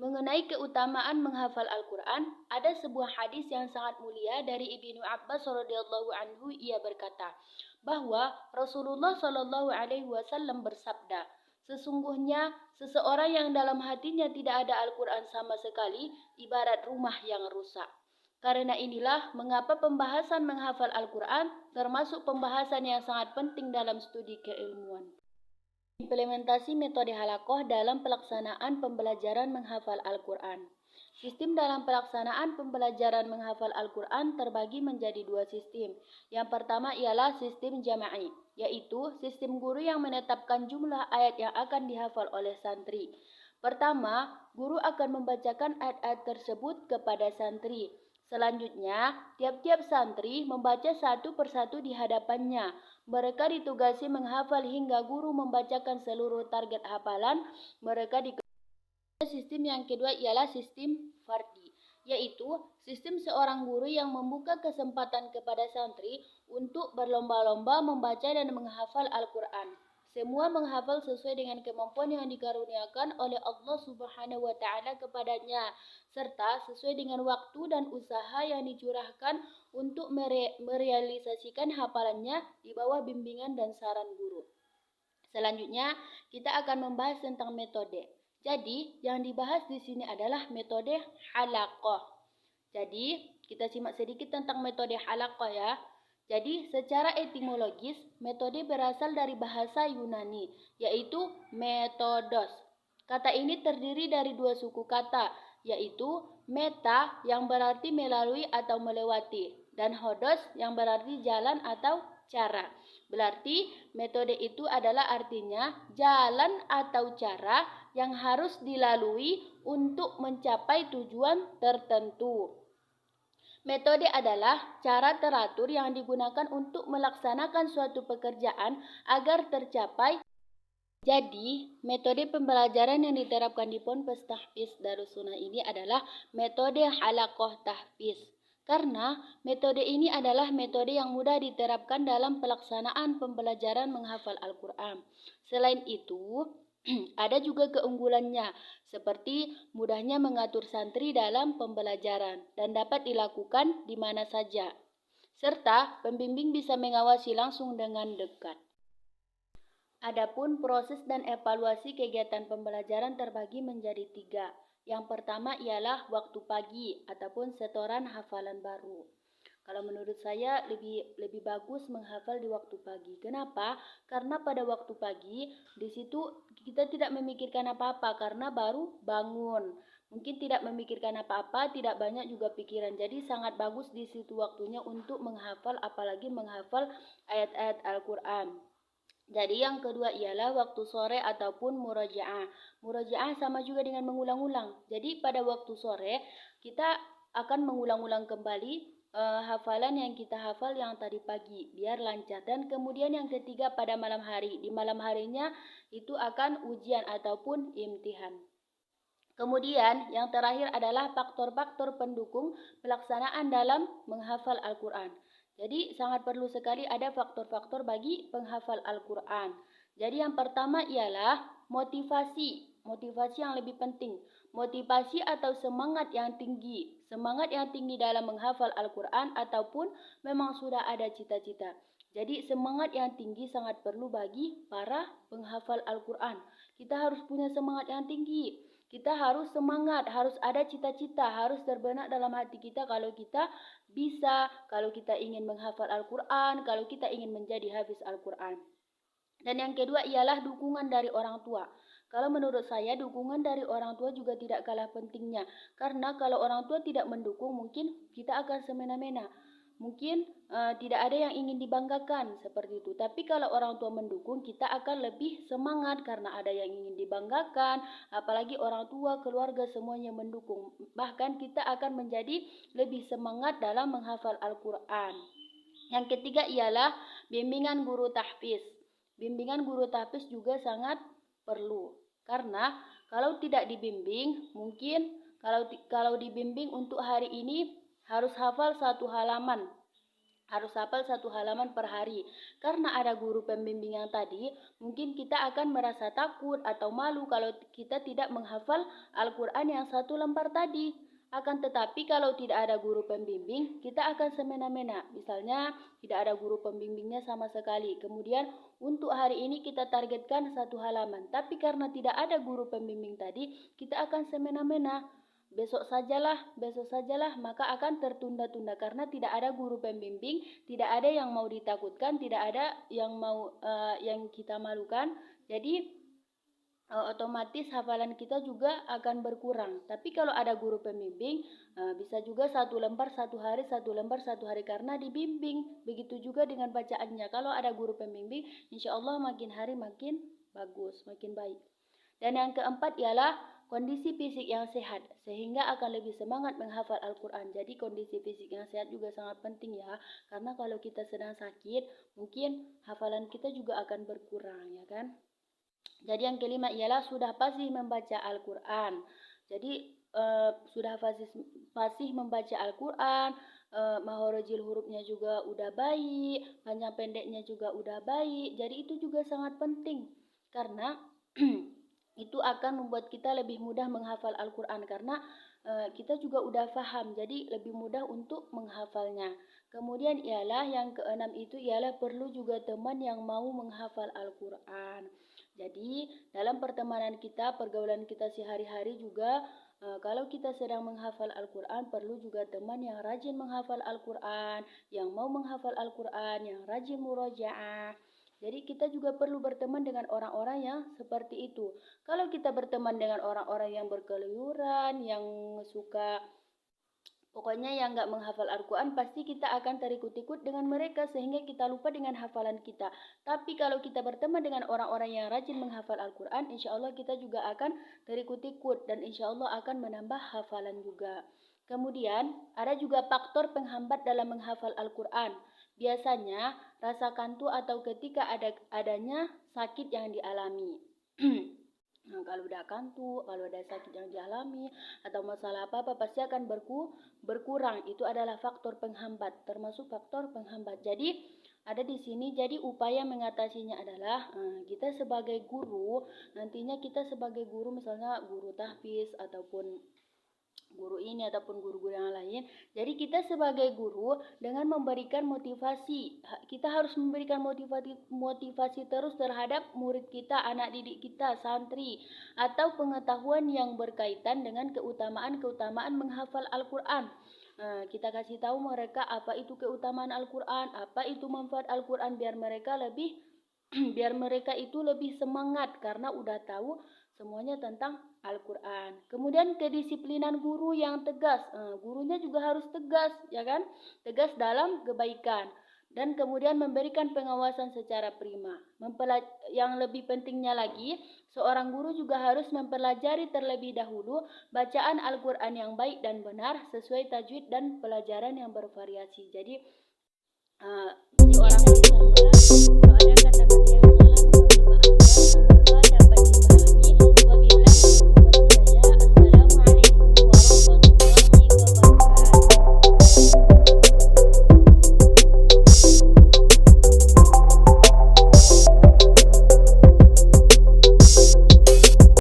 Mengenai keutamaan menghafal Al-Quran, ada sebuah hadis yang sangat mulia dari Ibnu Abbas radhiyallahu anhu. Ia berkata bahwa Rasulullah Shallallahu alaihi wasallam bersabda, sesungguhnya seseorang yang dalam hatinya tidak ada Al-Quran sama sekali ibarat rumah yang rusak. Karena inilah mengapa pembahasan menghafal Al-Quran termasuk pembahasan yang sangat penting dalam studi keilmuan. Implementasi metode halakoh dalam pelaksanaan pembelajaran menghafal Al-Quran. Sistem dalam pelaksanaan pembelajaran menghafal Al-Quran terbagi menjadi dua sistem. Yang pertama ialah sistem jama'i, yaitu sistem guru yang menetapkan jumlah ayat yang akan dihafal oleh santri. Pertama, guru akan membacakan ayat-ayat tersebut kepada santri. Selanjutnya, tiap-tiap santri membaca satu persatu di hadapannya. Mereka ditugasi menghafal hingga guru membacakan seluruh target hafalan mereka. Sistem yang kedua ialah sistem fardi, yaitu sistem seorang guru yang membuka kesempatan kepada santri untuk berlomba-lomba membaca dan menghafal Al-Quran. Semua menghafal sesuai dengan kemampuan yang dikaruniakan oleh Allah Subhanahu wa Ta'ala kepadanya, serta sesuai dengan waktu dan usaha yang dicurahkan untuk merealisasikan hafalannya di bawah bimbingan dan saran guru. Selanjutnya, kita akan membahas tentang metode. Jadi, yang dibahas di sini adalah metode halaqah. Jadi, kita simak sedikit tentang metode halaqah ya. Jadi, secara etimologis, metode berasal dari bahasa Yunani, yaitu metodos. Kata ini terdiri dari dua suku kata, yaitu meta yang berarti melalui atau melewati, dan hodos yang berarti jalan atau cara. Berarti metode itu adalah artinya jalan atau cara yang harus dilalui untuk mencapai tujuan tertentu. Metode adalah cara teratur yang digunakan untuk melaksanakan suatu pekerjaan agar tercapai. Jadi, metode pembelajaran yang diterapkan di Ponpes Tahfiz Darussunnah ini adalah metode halaqah tahfiz. Karena metode ini adalah metode yang mudah diterapkan dalam pelaksanaan pembelajaran menghafal Al-Quran. Selain itu, ada juga keunggulannya, seperti mudahnya mengatur santri dalam pembelajaran dan dapat dilakukan di mana saja, serta pembimbing bisa mengawasi langsung dengan dekat. Adapun proses dan evaluasi kegiatan pembelajaran terbagi menjadi 3. Yang pertama ialah waktu pagi ataupun setoran hafalan baru. Kalau menurut saya lebih bagus menghafal di waktu pagi. Kenapa? Karena pada waktu pagi di situ kita tidak memikirkan apa-apa karena baru bangun. Mungkin tidak memikirkan apa-apa, tidak banyak juga pikiran. Jadi sangat bagus di situ waktunya untuk menghafal, apalagi menghafal ayat-ayat Al-Quran. Jadi yang kedua ialah waktu sore ataupun murajaah. Murajaah sama juga dengan mengulang-ulang. Jadi pada waktu sore kita akan mengulang-ulang kembali hafalan yang kita hafal yang tadi pagi biar lancar. Dan kemudian yang ketiga pada malam hari. Di malam harinya itu akan ujian ataupun imtihan. Kemudian yang terakhir adalah faktor-faktor pendukung pelaksanaan dalam menghafal Al-Quran. Jadi sangat perlu sekali ada faktor-faktor bagi penghafal Al-Quran. Jadi yang pertama ialah motivasi yang lebih penting. Motivasi atau semangat yang tinggi. Semangat yang tinggi dalam menghafal Al-Quran ataupun memang sudah ada cita-cita. Jadi semangat yang tinggi sangat perlu bagi para penghafal Al-Quran. Kita harus punya semangat yang tinggi. Kita harus semangat, harus ada cita-cita, harus terbenak dalam hati kita kalau kita bisa, kalau kita ingin menghafal Al-Quran, kalau kita ingin menjadi hafiz Al-Quran. Dan yang kedua ialah dukungan dari orang tua. Kalau menurut saya dukungan dari orang tua juga tidak kalah pentingnya. Karena kalau orang tua tidak mendukung mungkin kita akan semena-mena. Mungkin tidak ada yang ingin dibanggakan seperti itu. Tapi kalau orang tua mendukung kita akan lebih semangat karena ada yang ingin dibanggakan. Apalagi orang tua, keluarga semuanya mendukung. Bahkan kita akan menjadi lebih semangat dalam menghafal Al-Quran. Yang ketiga ialah bimbingan guru tahfiz. Bimbingan guru tahfiz juga sangat perlu. Karena kalau tidak dibimbing, mungkin kalau dibimbing untuk hari ini harus hafal 1 halaman. harus hafal 1 halaman per hari. Karena ada guru pembimbing yang tadi, mungkin kita akan merasa takut atau malu kalau kita tidak menghafal Al-Quran yang 1 lembar tadi. Akan tetapi kalau tidak ada guru pembimbing, kita akan semena-mena. Misalnya tidak ada guru pembimbingnya sama sekali. Kemudian untuk hari ini kita targetkan 1 halaman. Tapi karena tidak ada guru pembimbing tadi, kita akan semena-mena. Besok sajalah, maka akan tertunda-tunda karena tidak ada guru pembimbing, tidak ada yang mau ditakutkan, tidak ada yang mau yang kita malukan. Jadi otomatis hafalan kita juga akan berkurang. Tapi kalau ada guru pembimbing, bisa juga 1 lembar 1 hari, 1 lembar 1 hari karena dibimbing. Begitu juga dengan bacaannya. Kalau ada guru pembimbing, insya Allah makin hari makin bagus, makin baik. Dan yang keempat ialah kondisi fisik yang sehat, sehingga akan lebih semangat menghafal Al-Quran. Jadi kondisi fisik yang sehat juga sangat penting ya, karena kalau kita sedang sakit, mungkin hafalan kita juga akan berkurang ya kan. Jadi yang kelima ialah sudah fasih membaca Al-Quran. Jadi sudah fasih membaca Al-Quran, makhorojil hurufnya juga udah baik, panjang pendeknya juga udah baik. Jadi itu juga sangat penting, karena itu akan membuat kita lebih mudah menghafal Al-Quran karena kita juga udah paham, jadi lebih mudah untuk menghafalnya. Kemudian ialah yang keenam itu ialah perlu juga teman yang mau menghafal Al-Quran. Jadi dalam pertemanan kita, pergaulan kita sehari-hari juga kalau kita sedang menghafal Al-Quran, perlu juga teman yang rajin menghafal Al-Quran, yang mau menghafal Al-Quran, yang rajin murojaah. Jadi kita juga perlu berteman dengan orang-orang yang seperti itu. Kalau kita berteman dengan orang-orang yang berkeluyuran, yang suka pokoknya yang nggak menghafal Al-Quran, pasti kita akan terikut-ikut dengan mereka sehingga kita lupa dengan hafalan kita. Tapi kalau kita berteman dengan orang-orang yang rajin menghafal Al-Quran, insya Allah kita juga akan terikut-ikut dan insya Allah akan menambah hafalan juga. Kemudian ada juga faktor penghambat dalam menghafal Al-Quran. Biasanya rasa kantuk atau ketika adanya sakit yang dialami. Nah, kalau udah kantuk, kalau ada sakit yang dialami atau masalah apa-apa pasti akan berkurang. Itu adalah faktor penghambat, termasuk faktor penghambat. Jadi ada di sini, jadi upaya mengatasinya adalah kita sebagai guru, nantinya kita sebagai guru misalnya guru tahfiz ataupun guru ini ataupun guru-guru yang lain. Jadi kita sebagai guru dengan memberikan motivasi, kita harus memberikan motivasi terus terhadap murid kita, anak didik kita, santri, atau pengetahuan yang berkaitan dengan keutamaan menghafal Al-Quran. Kita kasih tahu mereka apa itu keutamaan Al-Quran, apa itu manfaat Al-Quran, biar mereka itu lebih semangat karena udah tahu semuanya tentang Al-Quran. Kemudian kedisiplinan guru yang tegas. Gurunya juga harus tegas, ya kan? Tegas dalam kebaikan. Dan kemudian memberikan pengawasan secara prima. Yang lebih pentingnya lagi, seorang guru juga harus mempelajari terlebih dahulu bacaan Al-Quran yang baik dan benar sesuai tajwid dan pelajaran yang bervariasi. Jadi seorang guru kalau ada kata-kata yang salah, mohon dimaafkan.